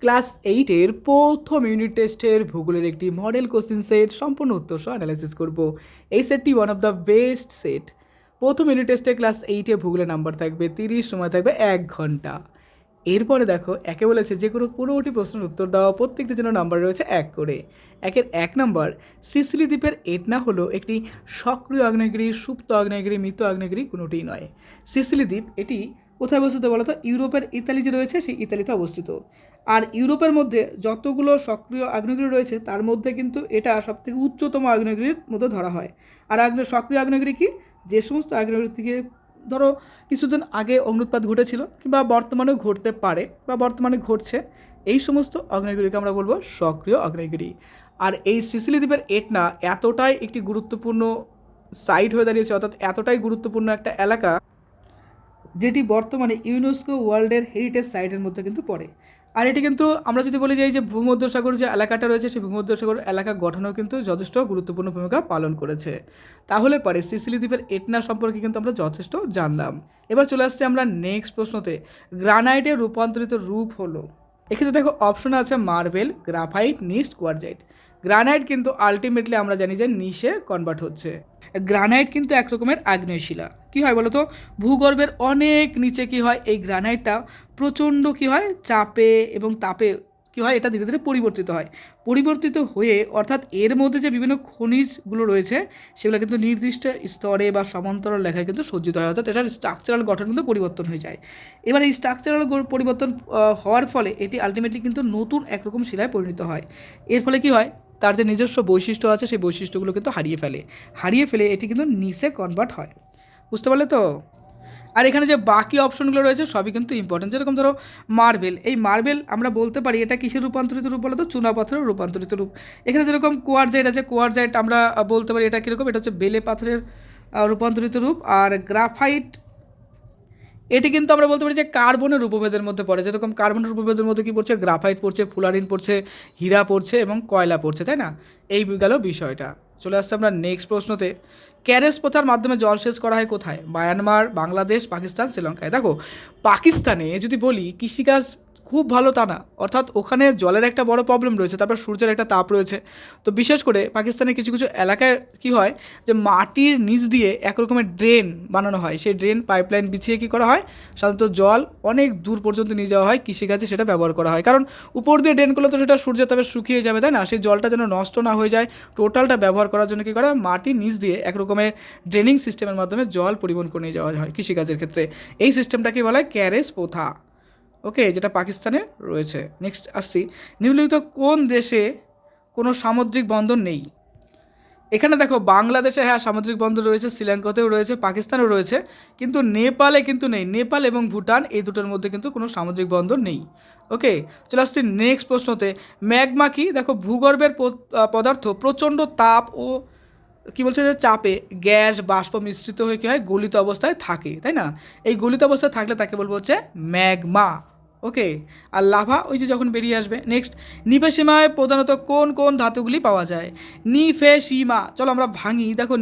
Class 8-এর প্রথম unit টেস্টের ভূগোলের একটি মডেল কোশ্চেন সেট সম্পূর্ণ উত্তর সহ অ্যানালাইসিস করব। এই সেটটি one of the best set. প্রথম ইউনিট টেস্টে ক্লাস 8-এ ভূগোলের নাম্বার থাকবে 30, সময় থাকবে 1 ঘন্টা। এরপরে দেখো একে বলেছে যে কোনো 15টি প্রশ্নের উত্তর দেওয়া, প্রত্যেকটি জন্য নাম্বার রয়েছে 1 করে। একের 1 নাম্বার, সিসিলি দ্বীপের এটনা হলো একটি সক্রিয় আগ্নেয়গিরি, সুপ্ত আগ্নেয়গিরি, মৃত আগ্নেয়গিরি কোনোটিই নয়। সিসিলি দ্বীপ এটি কোথায় অবস্থিত বলো তো? ইউরোপের ইতালি যে রয়েছে সেই ইতালিতে অবস্থিত। আর ইউরোপের মধ্যে যতগুলো সক্রিয় আগ্নেয়গিরি রয়েছে তার মধ্যে কিন্তু এটা সবথেকে উচ্চতম আগ্নেয়গিরির মধ্যে ধরা হয়। আর সক্রিয় আগ্নেয়গিরি কি? যে সমস্ত আগ্নেয়গিরি থেকে ধরো কিছুদিন আগে অগ্নুৎপাত ঘটেছিল কিংবা বর্তমানেও ঘটতে পারে বা বর্তমানে ঘটছে, এই সমস্ত আগ্নেয়গিরিকে আমরা বলবো সক্রিয় আগ্নেয়গিরি। আর এই সিসিলি দ্বীপের এটনা এতটাই একটি গুরুত্বপূর্ণ সাইট হয়ে দাঁড়িয়েছে, অর্থাৎ এতটাই গুরুত্বপূর্ণ একটা এলাকা যেটি বর্তমানে ইউনেস্কো ওয়ার্ল্ডের হেরিটেজ সাইটের মধ্যে কিন্তু পড়ে। আর এটি কিন্তু আমরা যদি বলি যে এই যে ভূমধ্যসাগর যে এলাকাটা রয়েছে সেই ভূমধ্যসাগর এলাকা গঠনেও কিন্তু যথেষ্ট গুরুত্বপূর্ণ ভূমিকা পালন করেছে। তাহলে পরে সিসিলি দ্বীপের এটনা সম্পর্কে কিন্তু আমরা যথেষ্ট জানলাম। এবার চলে আসছে আমরা নেক্সট প্রশ্নতে। গ্রানাইটের রূপান্তরিত রূপ হলো, এক্ষেত্রে দেখো অপশন আছে মার্বেল, গ্রাফাইট, নিস্ট, কোয়ার্জাইট। গ্রানাইট কিন্তু আলটিমেটলি আমরা জানি যে নিশে কনভার্ট হচ্ছে। গ্রানাইট কিন্তু এক রকমের আগ্নেয়শিলা। কী হয় বলো তো? ভূগর্ভের অনেক নিচে কি হয়, এই গ্রানাইটটা প্রচণ্ড কি হয়, চাপে এবং তাপে কি হয়, এটা ধীরে ধীরে পরিবর্তিত হয়। পরিবর্তিত হয়ে অর্থাৎ এর মধ্যে যে বিভিন্ন খনিজগুলো রয়েছে সেগুলো কিন্তু নির্দিষ্ট স্তরে বা সমান্তরাল লেখায় কিন্তু সজ্জিত হয়, অর্থাৎ এটার স্ট্রাকচারাল গঠন কিন্তু পরিবর্তন হয়ে যায়। এবার এই স্ট্রাকচারাল পরিবর্তন হওয়ার ফলে এটি আলটিমেটলি কিন্তু নতুন একরকম শিলায় পরিণত হয়। এর ফলে কি হয়, তার যে নিজস্ব বৈশিষ্ট্য আছে সেই বৈশিষ্ট্যগুলো কিন্তু হারিয়ে ফেলে এটি কিন্তু নিচে কনভার্ট হয়। বুঝতে পারলে তো? আর এখানে যে বাকি অপশনগুলো রয়েছে সবই কিন্তু ইম্পর্টেন্ট। যেরকম ধরো মার্বেল, এই মার্বেল আমরা বলতে পারি এটা কিসের রূপান্তরিত রূপ বলো তো? চুনাপাথরের রূপান্তরিত রূপ। এখানে যেরকম কোয়ার্জাইট আছে, কোয়ার্জাইট আমরা বলতে পারি এটা কীরকম, এটা হচ্ছে বেলে পাথরের রূপান্তরিত রূপ। আর গ্রাফাইট এটি কিন্তু আমরা বলতে পারি যে কার্বনের উপভেদের মধ্যে পড়ে। যেরকম কার্বনের উপভেদের মধ্যে কী পড়ছে? গ্রাফাইট পড়ছে, ফুলারিন পড়ছে, হীরা পড়ছে এবং কয়লা পড়ছে, তাই না? এই গেল বিষয়টা। চলে আসছে আমরা নেক্সট প্রশ্নতে। ক্যারেজ প্রথার মাধ্যমে জলসেচ করা হয় কোথায়? মায়ানমার, বাংলাদেশ, পাকিস্তান, শ্রীলঙ্কায়। দেখো পাকিস্তানে যদি বলি কৃষিকাজ খুব ভালো তা না, অর্থাৎ ওখানে জলের একটা বড় প্রবলেম রয়েছে, তারপর সূর্যের একটা তাপ রয়েছে। তো বিশেষ করে পাকিস্তানের কিছু কিছু এলাকায় কী হয় যে মাটির নিচ দিয়ে এক রকমের ড্রেন বানানো হয়, সেই ড্রেন পাইপলাইন বিছিয়ে কী করা হয়, সাধারণত জল অনেক দূর পর্যন্ত নিয়ে যাওয়া হয়, কৃষিকাজে সেটা ব্যবহার করা হয়। কারণ উপর দিয়ে ড্রেন করলে তো সেটা সূর্যের তাপে শুকিয়ে যাবে, তাই না? সেই জলটা যেন নষ্ট না হয়ে যায়, টোটালটা ব্যবহার করার জন্য কী করা হয়, মাটির নিচ দিয়ে এক রকমের ড্রেনিং সিস্টেমের মাধ্যমে জল পরিবহন করে নিয়ে যাওয়া হয় কৃষিকাজের ক্ষেত্রে। এই সিস্টেমটাকে বলা হয় ক্যারেজ প্রথা। ওকে, যেটা পাকিস্তানে রয়েছে। নেক্সট আসছি, নিম্নলিখিত কোন দেশে কোনো সামুদ্রিক বন্দর নেই? এখানে দেখো বাংলাদেশে হ্যাঁ সামুদ্রিক বন্দর রয়েছে, শ্রীলঙ্কাতেও রয়েছে, পাকিস্তানেও রয়েছে, কিন্তু নেপালে কিন্তু নেই। নেপাল এবং ভুটান এই দুটোর মধ্যে কিন্তু কোনো সামুদ্রিক বন্দর নেই। ওকে, চলে আসছি নেক্সট প্রশ্নতে। ম্যাগমা কি? দেখো ভূগর্ভের পদার্থ প্রচণ্ড তাপ ও কী বলছে যে চাপে গ্যাস বাষ্প মিশ্রিত হয়ে কী হয়, গলিত অবস্থায় থাকে, তাই না? এই গলিত অবস্থায় থাকলে তাকে বলবো হচ্ছে ম্যাগমা। ওকে, আর লাভা ওই যে যখন বেরিয়ে আসবে। নেক্সট, নিফেসীমায় প্রধানত কোন কোন ধাতুগুলি পাওয়া যায়? নিফেসীমা, চলো আমরা ভাঙি। দেখো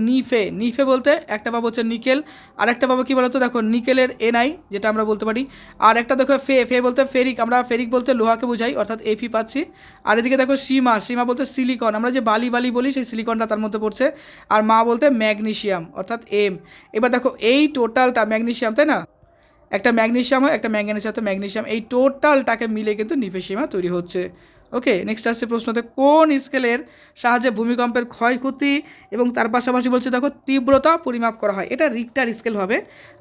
নিফে বলতে একটা পাবো হচ্ছে নিকেল, আর একটা পাবো কী বলতো, দেখো নিকেলের এনআই যেটা আমরা বলতে পারি। আর একটা দেখো ফে বলতে ফেরিক, আমরা ফেরিক বলতে লোহাকে বোঝাই, অর্থাৎ এফি পাচ্ছি। আর এদিকে দেখো সীমা বলতে সিলিকন, আমরা যে বালি বলি সেই সিলিকনটা তার মধ্যে পড়ছে। আর মা বলতে ম্যাগনেসিয়াম, অর্থাৎ এম। এবার দেখো এই টোটালটা ম্যাগনেসিয়াম, তাই না? একটা ম্যাগনেসিয়াম হয়, একটা ম্যাঙ্গানিজ সাথে ম্যাগনেসিয়াম, এই টোটালটাকে মিলে কিন্তু নিফেসীমা তৈরি হচ্ছে। ওকে, নেক্সট আসছে প্রশ্নতে, কোন স্কেলের সাহায্যে ভূমিকম্পের ক্ষয়ক্ষতি এবং তার পাশাপাশি বলছে দেখো তীব্রতা পরিমাপ করা হয়? এটা রিক্টার স্কেল হবে।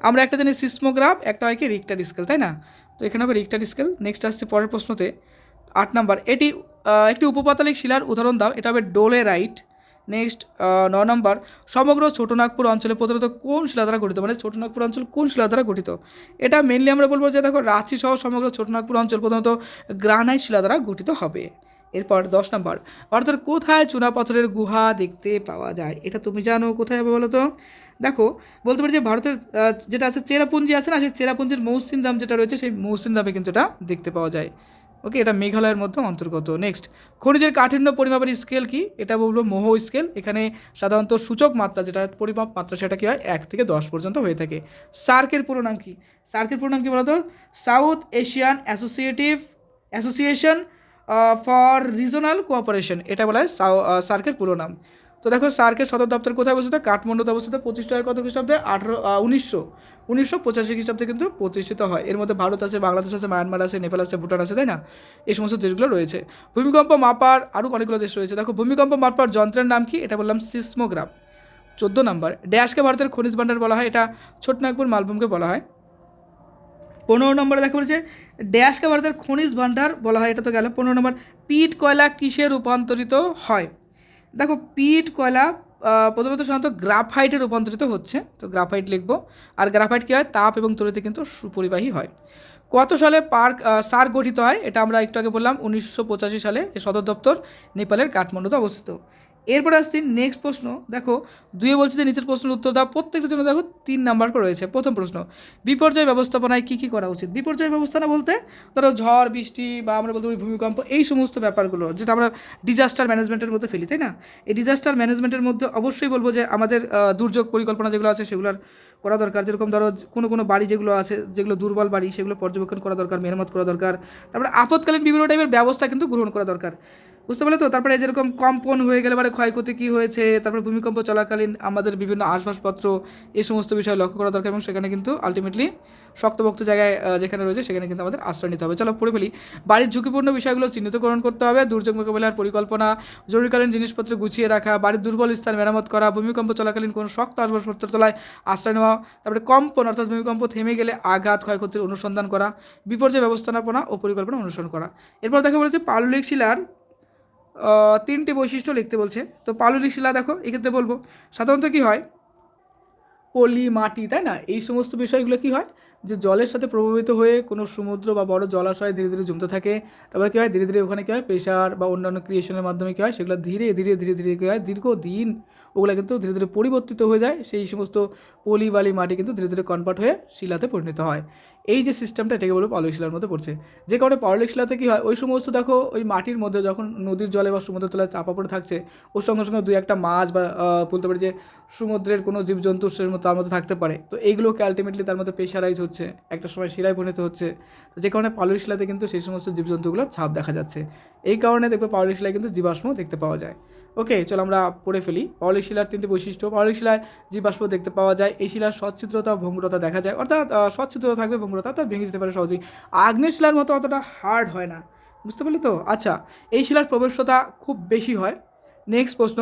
আমরা একটা জানি সিসমোগ্রাফ, একটা হয় কি রিক্টার স্কেল, তাই না? তো এখানে হবে রিক্টার স্কেল। নেক্সট আসছে পরের প্রশ্নতে 8 নাম্বার, এটি একটি উপপাতালিক শিলার উদাহরণ দাও। এটা হবে ডোলেরাইট। নেক্সট 9 নম্বর, সমগ্র ছোটনাগপুর অঞ্চলে প্রধানত কোন শিলা দ্বারা গঠিত? মানে ছোটনাগপুর অঞ্চল কোন শিলা দ্বারা গঠিত? এটা মেনলি আমরা বলবো যে দেখো রাঁচি সহ সমগ্র ছোটনাগপুর অঞ্চল প্রধানত গ্রানাইট শিলা দ্বারা গঠিত হবে। এরপর 10 নম্বর, ভারতের কোথায় চুনাপাথরের গুহা দেখতে পাওয়া যায়? এটা তুমি জানো, কোথায় হবে বলো তো? দেখো বলতে পারি যে ভারতের যেটা আছে চেরাপুঞ্জি আছে না, সেই চেরাপুঞ্জির মৌসিনরাম যেটা রয়েছে সেই মৌসিনরামে কিন্তু এটা দেখতে পাওয়া যায়। ওকে, এটা মেঘালয়ের মধ্যে অন্তর্গত। নেক্সট, খনিজের কাঠিন্য পরিমাপের স্কেল কি? এটা বলবো মোহ স্কেল। এখানে সাধারণত সূচক মাত্রা যেটা পরিমাপ মাত্রা সেটা কি হয় 1 থেকে 10 পর্যন্ত হয়ে থাকে। সার্কের পুরো নাম কি? সার্কের পুরো নাম কি বলতো? South Asian associative association for regional cooperation, এটা বলা হয় সার্কের পুরো নাম। তো দেখো সার্কের সদর দপ্তর কোথায় অবস্থিত? কাঠমান্ডুতে অবস্থিত। প্রতিষ্ঠা হয় কত খ্রিস্টাব্দে? 1985 খ্রিস্টাব্দে কিন্তু প্রতিষ্ঠিত হয়। এর মধ্যে ভারত আছে, বাংলাদেশ আছে, মায়ানমার আছে, নেপাল আছে, ভুটান আছে, তাই না? এই সমস্ত দেশগুলো রয়েছে। ভূমিকম্প মাপার আরও অনেকগুলো দেশ রয়েছে। দেখো ভূমিকম্প মাপার যন্ত্রের নাম কি? এটা বললাম সিসমোগ্রাফ। 14 নম্বর, ড্যাশকে ভারতের খনিজ ভাণ্ডার বলা হয়? এটা ছোটনাগপুর মালভূমকে বলা হয়। 15 নম্বরে দেখা বলেছে ড্যাশকে ভারতের খনিজ ভাণ্ডার বলা হয়, এটা তো গেল। 15 নম্বর, পিট কয়লা কিসে রূপান্তরিত হয়? দেখো পিট কয়লা প্রথমত সাধারণত গ্রাফাইটে রূপান্তরিত হচ্ছে, তো গ্রাফাইট লিখবো। আর গ্রাফাইট কী হয়? তাপ এবং তড়িতে কিন্তু সুপরিবাহী হয়। কত সালে সার্ক গঠিত হয়? এটা আমরা একটু আগে বললাম 1985 সালে। এর সদর দপ্তর নেপালের কাঠমান্ডুতে অবস্থিত। এরপরে আসছি নেক্সট প্রশ্ন। দেখো দুয়ে বলছে যে নিচের প্রশ্নের উত্তর দাও। প্রত্যেকটার জন্য দেখো 3 নাম্বার করে রয়েছে। প্রথম প্রশ্ন, বিপর্যয় ব্যবস্থাপনায় কী কী করা উচিত? বিপর্যয় ব্যবস্থাপনা বলতে ধরো ঝড় বৃষ্টি বা আমরা বলতে পারি ভূমিকম্প, এই সমস্ত ব্যাপারগুলো যেটা আমরা ডিজাস্টার ম্যানেজমেন্টের মধ্যে ফেলি, তাই না? এই ডিজাস্টার ম্যানেজমেন্টের মধ্যে অবশ্যই বলবো যে আমাদের দুর্যোগ পরিকল্পনা যেগুলো আছে সেগুলোর করা দরকার। যেরকম ধরো কোনো বাড়ি যেগুলো আছে, যেগুলো দুর্বল বাড়ি, সেগুলো পর্যবেক্ষণ করা দরকার, মেরামত করা দরকার। তারপরে আপদকালীন বিভিন্ন টাইপের ব্যবস্থা কিন্তু গ্রহণ করা দরকার, বুঝতে পারলে তো? তারপরে যেরকম কম্পন হয়ে গেলে মানে ক্ষয়ক্ষতি কী হয়েছে, তারপরে ভূমিকম্প চলাকালীন আমাদের বিভিন্ন আসবাবপত্র, এই সমস্ত বিষয় লক্ষ্য করা দরকার। এবং সেখানে কিন্তু আলটিমেটলি শক্তপোক্ত জায়গায় যেখানে রয়েছে সেখানে কিন্তু আমাদের আশ্রয় নিতে হবে। চলো পড়ে ফেলি। বাড়ির ঝুঁকিপূর্ণ বিষয়গুলো চিহ্নিতকরণ করতে হবে, দুর্যোগ মোকাবিলার পরিকল্পনা, জরুরিকালীন জিনিসপত্র গুছিয়ে রাখা, বাড়ির দুর্বল স্থান মেরামত করা, ভূমিকম্প চলাকালীন কোনো শক্ত আসবাবপত্র তলায় আশ্রয় নেওয়া, তারপরে কম্পন অর্থাৎ ভূমিকম্প থেমে গেলে আঘাত ক্ষয়ক্ষতির অনুসন্ধান করা, বিপর্যয় ব্যবস্থাপনা ও পরিকল্পনা অনুসরণ করা। এরপর দেখা বলেছে পাললিক শিলার 3টি বৈশিষ্ট্য লিখতে বলছে। তো পাললিক শিলা দেখো এক্ষেত্রে বলবো সাধারণত কী হয়, পলি মাটি, তাই না? এই সমস্ত বিষয়গুলো কী হয় যে জলের সাথে প্রভাবিত হয়ে কোনো সমুদ্র বা বড় জলাশয় ধীরে ধীরে জমতে থাকে। তারপরে কী হয় ধীরে ধীরে ওখানে কী হয় প্রেশার বা অন্যান্য ক্রিয়েশনের মাধ্যমে কী হয় সেগুলো ধীরে ধীরে ধীরে ধীরে কী হয় দীর্ঘদিন ওগুলো কিন্তু ধীরে ধীরে পরিবর্তিত হয়ে যায়। সেই সমস্ত পলি বালি মাটি কিন্তু ধীরে ধীরে কনভার্ট হয়ে শিলাতে পরিণত হয়। এই যে সিস্টেমটা এটাকে বলবো পাললিক শিলার মধ্যে পড়ছে। যে কারণে পাললিক শিলাতে কী হয় ওই সমস্ত দেখো ওই মাটির মধ্যে যখন নদীর জলে বা সমুদ্রের তলায় চাপা পড়ে থাকছে, ওর সঙ্গে সঙ্গে দুই একটা মাছ বা বলতে পারি যে সমুদ্রের কোনো জীবজন্তু তার মধ্যে থাকতে পারে। তো এইগুলোকে আলটিমেটলি তার মধ্যে প্রেশারাইজ হচ্ছে, একটা সময় শিলায় পরিণত হচ্ছে। তো যে কারণে পাললিক শিলাতে কিন্তু সেই সমস্ত জীবজন্তুগুলোর ছাপ দেখা যাচ্ছে। এই কারণে দেখবে পাললিক শিলায় কিন্তু জীবাশ্ম দেখতে পাওয়া যায়। ওকে, চলো আমরা পড়ে ফেলি। পাললিক শিলার 3টি বৈশিষ্ট্য। পাললিক শিলায় জীবাশ্ম দেখতে পাওয়া যায়। এই শিলার সচ্ছিদ্রতা ও ভঙ্গুরতা দেখা যায়, অর্থাৎ সচ্ছিদ্রতা থাকবে, ভঙ্গুরতা অর্থাৎ ভেঙে যেতে পারে সহজেই। আগ্নেয় শিলার মতো অতটা হার্ড হয় না, বুঝতে পারলি তো? আচ্ছা, এই শিলার প্রবেশতা খুব বেশি হয়। নেক্সট প্রশ্ন,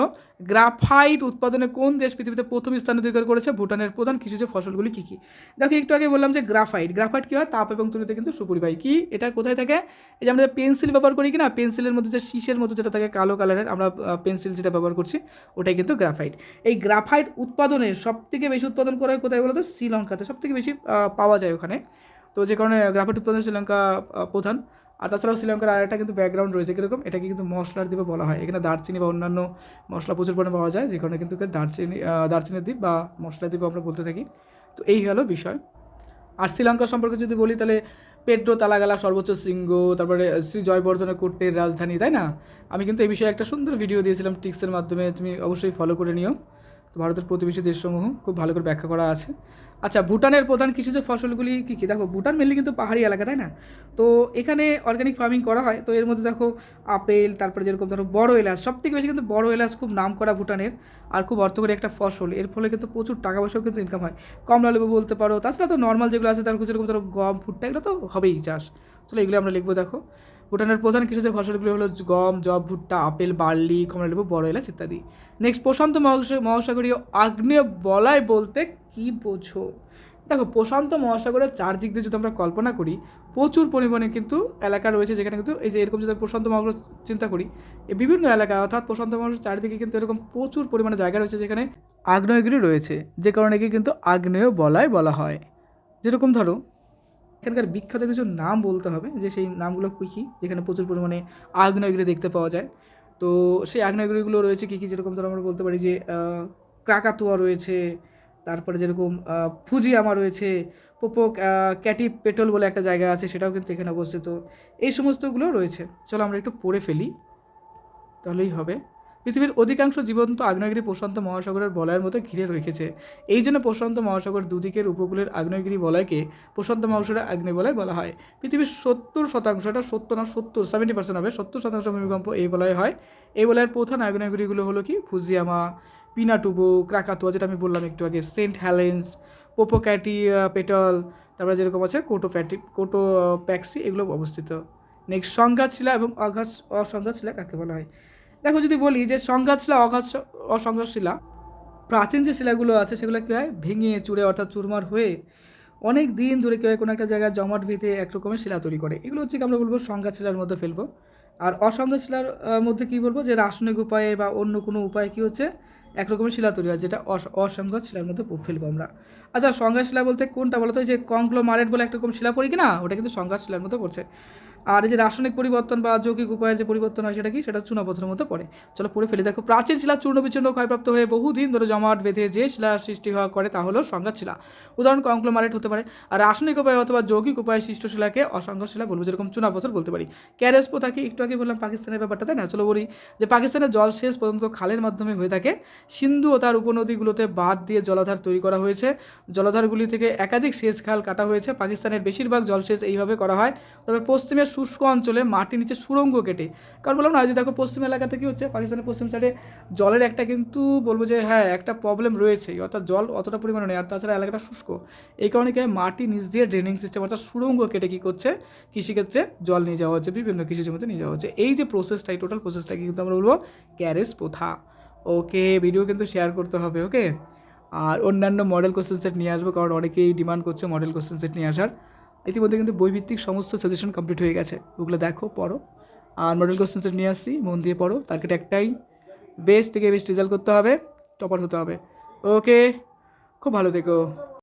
গ্রাফাইট উৎপাদনে কোন দেশ পৃথিবীতে প্রথম স্থান অধিকার করেছে? ভুটানের প্রধান কৃষিজ ফসলগুলি কী কী? দেখো একটু আগে বললাম যে গ্রাফাইট কী হয়? তাপ এবং তড়িতে কিন্তু সুপরিবাহী। কি এটা কোথায় থাকে? এই যে আমরা পেন্সিল ব্যবহার করি কি না, পেন্সিলের মধ্যে যে শীষের মধ্যে যেটা থাকে কালো কালারের, আমরা পেন্সিল যেটা ব্যবহার করছি ওটাই কিন্তু গ্রাফাইট। এই গ্রাফাইট উৎপাদনে সবথেকে বেশি উৎপাদন করা হয় কোথায় বলো তো? শ্রীলঙ্কাতে সবথেকে বেশি পাওয়া যায় ওখানে। তো যে কারণে গ্রাফাইট উৎপাদনে শ্রীলঙ্কা প্রধান। আর তাছাড়াও শ্রীলঙ্কার আরেকটা কিন্তু ব্যাকগ্রাউন্ড রয়েছে, কীরকম? এটাকে কিন্তু মশলার দ্বীপে বলা হয়। এখানে দারচিনি বা অন্যান্য মশলা প্রচুর পরিমাণে পাওয়া যায়, যে কারণে কিন্তু দারচিনির দ্বীপ বা মশলা দ্বীপ আমরা বলতে থাকি। তো এই গেল বিষয়। আর শ্রীলঙ্কা সম্পর্কে যদি বলি তাহলে পেড্রো তালাগালা সর্বোচ্চ শৃঙ্গ, তারপরে শ্রী জয়বর্ধনে কোট্টের রাজধানী, তাই না? আমি কিন্তু এই বিষয়ে একটা সুন্দর ভিডিও দিয়েছিলাম টিক্সের মাধ্যমে, তুমি অবশ্যই ফলো করে নিও। তো ভারতের প্রতিবেশী দেশসমূহ খুব ভালো করে ব্যাখ্যা করা আছে। আচ্ছা, ভুটানের প্রধান কৃষিজ ফসলগুলি কী কী? দেখো ভুটান মেনলি কিন্তু পাহাড়ি এলাকা, তাই না? তো এখানে অর্গ্যানিক ফার্মিং করা হয়। তো এর মধ্যে দেখো আপেল, তারপরে যেরকম ধরো বড় এলাচ, সবথেকে বেশি কিন্তু বড় এলাচ খুব নাম করা ভুটানের, আর খুব অর্থকরী একটা ফসল। এর ফলে কিন্তু প্রচুর টাকা পয়সাও কিন্তু ইনকাম হয়। কমলা লেবু বলতে পারো, তাছাড়া তো নর্মাল যেগুলো আছে তার যেরকম ধরো গম, ভুট্টা, এগুলো তো হবেই চাষ। চলো এগুলো আমরা লিখবো। দেখো ভুটানের প্রধান কৃষিজ ফসলগুলি হলো গম, জব, ভুট্টা, আপেল, বার্লি, কমলা লেবু, বড় এলাচ ইত্যাদি। নেক্সট, প্রশান্ত মহাসাগরীয় আগ্নেয় বলয় বলতে কী বোঝো? দেখো প্রশান্ত মহাসাগরের চারদিক দিয়ে যদি আমরা কল্পনা করি, প্রচুর পরিমাণে কিন্তু এলাকা রয়েছে যেখানে কিন্তু এই যে এরকম যদি প্রশান্ত মহাসাগর চিন্তা করি, এই বিভিন্ন এলাকা অর্থাৎ প্রশান্ত মহাসাগরের চারিদিকে কিন্তু এরকম প্রচুর পরিমাণে জায়গা রয়েছে যেখানে আগ্নেয়গিরি রয়েছে, যে কারণে একে কিন্তু আগ্নেয় বলয় বলা হয়। যেরকম ধরো এখানকার বিখ্যাত কিছু নাম বলতে হবে, যে সেই নামগুলো কী কী যেখানে প্রচুর পরিমাণে আগ্নেয়গিরি দেখতে পাওয়া যায়। তো সেই আগ্নেয়গিরিগুলো রয়েছে কী কী? যেরকম ধরো আমরা বলতে পারি যে ক্রাকাতুয়া রয়েছে, তারপরে যেরকম ফুজিয়ামা রয়েছে, পোপো ক্যাটি পেট্রোল বলে একটা জায়গা আছে, সেটাও কিন্তু এখানে অবস্থিত। এই সমস্তগুলো রয়েছে। চলো আমরা একটু পড়ে ফেলি তাহলেই হবে। পৃথিবীর অধিকাংশ জীবন্ত আগ্নেয়গিরি প্রশান্ত মহাসাগরের বলয়ের মতো ঘিরে রেখেছে। এই জন্য প্রশান্ত মহাসাগর দুদিকের উপকূলের আগ্নেয়গিরি বলয়কে প্রশান্ত মহাসাগরের আগ্নেয় বলয় বলা হয়। পৃথিবীর 70%, এটা 70% হবে, 70% ভূমিকম্প এই বলয়ে হয়। এই বলয়ের প্রধান আগ্নেয়গিরিগুলো হলো কি, ফুজিয়ামা, পিনাটুবো, ক্রাকাতোয়া যেটা আমি বললাম একটু আগে, সেন্ট হেলেন্স, পোপোক্যাটি পেটল, তারপরে যেরকম আছে কোটোপ্যাক্সি, এগুলো অবস্থিত। নেক্সট, সংঘাত শিলা এবং অসংঘাত শিলা কাকে বলা হয়? দেখো, যদি বলি যে সংঘাত শিলা, অসংঘাত শিলা, প্রাচীন যে শিলাগুলো আছে সেগুলো কী হয়, ভেঙে চুরে অর্থাৎ চুরমার হয়ে অনেক দিন ধরে কী হয়, কোনো একটা জায়গায় জমাট বেঁধে এক রকমের শিলা তৈরি করে। এগুলো হচ্ছে কি আমরা বলবো সংঘাত শিলার মধ্যে ফেলবো। আর অসংঘাত শিলার মধ্যে কী বলবো, যে রাসায়নিক উপায়ে বা অন্য কোনো উপায়ে কী হচ্ছে, এক রকমের শিলা তৈরি হয়, যেটা অসংঘাত শিলার মধ্যে ফেলবো আমরা। আচ্ছা, সংঘাত শিলা বলতে কোনটা বলো তো? যে কংগ্লোমারেট বলে একটা রকম শিলা পড়ি কি না, ওটা কিন্তু সংঘাত শিলার মধ্যে পড়ছে। আর এই যে রাসায়নিক পরিবর্তন বা যৌগিক উপায়ের যে পরিবর্তন হয় সেটা কি, সেটা চুনাপথরের মধ্যে পড়ে। চলো পড়ে ফেলে দেখো, প্রাচীন শিলা চূর্ণ বিচূর্ণ ক্ষয়প্রাপ্ত হয়ে বহুদিন ধরে জমাট বেঁধে যে শিলার সৃষ্টি হওয়া করে তা হলো সংঘাত শিলা। উদাহরণ কংগ্লোমারেট হতে পারে। আর রাসায়নিক উপায় অথবা যৌগিক উপায়ে সৃষ্ট শিলাকে অসংঘাত শিলা বলবো, যেরকম চুনাপথর বলতে পারি। ক্যারেস প্রথাকে একটু আগে বললাম পাকিস্তানের ব্যাপারটা, তাই না? চলো বলি যে পাকিস্তানের জলসেচ প্রধানত খালের মাধ্যমে হয়ে থাকে। সিন্ধু ও তার উপনদীগুলোতে বাঁধ দিয়ে জলাধার তৈরি করা হয়েছে। জলাধারগুলি থেকে একাধিক সেচ খাল কাটা হয়েছে। পাকিস্তানের বেশিরভাগ জলসেচ এইভাবে করা হয়। তবে পশ্চিমের শুষ্ক অঞ্চলে মাটির নিচে সুড়ঙ্গ কেটে, কারণ বললাম না যে দেখো পশ্চিম এলাকাতে কী হচ্ছে, পাকিস্তানের পশ্চিম সাইডে জলের একটা কিন্তু বলবো যে হ্যাঁ একটা প্রবলেম রয়েছে, অর্থাৎ জল অতটা পরিমাণে নেই, আর তাছাড়া এলাকাটা শুষ্ক। এই কারণে কি মাটি নিচ দিয়ে ড্রেনিং সিস্টেম অর্থাৎ সুড়ঙ্গ কেটে কী করছে, কৃষিক্ষেত্রে জল নিয়ে যাওয়া হচ্ছে, বিভিন্ন কৃষি জমিতে নিয়ে যাওয়া হচ্ছে। এই যে প্রসেসটাই, টোটাল প্রসেসটাকে কিন্তু আমরা বলবো ক্যারেস প্রথা। ওকে, ভিডিও কিন্তু শেয়ার করতে হবে। ওকে, আর অন্যান্য মডেল কোশ্চেন সেট নিয়ে আসবো, কারণ অনেকেই ডিমান্ড করছে মডেল কোশ্চেন সেট নিয়ে আসার। ইতিমধ্যে কিন্তু বইভিত্তিক সমস্ত সাজেশন কমপ্লিট হয়ে গেছে, ওগুলো দেখো, পড়ো। আর মডেল কোশ্চেন সেট নিয়ে আসছি, মন দিয়ে পড়ো। টার্গেট একটাই, বেস্ট থেকে বেস্ট রেজাল্ট করতে হবে, টপার হতে হবে। ওকে, খুব ভালো থেকো।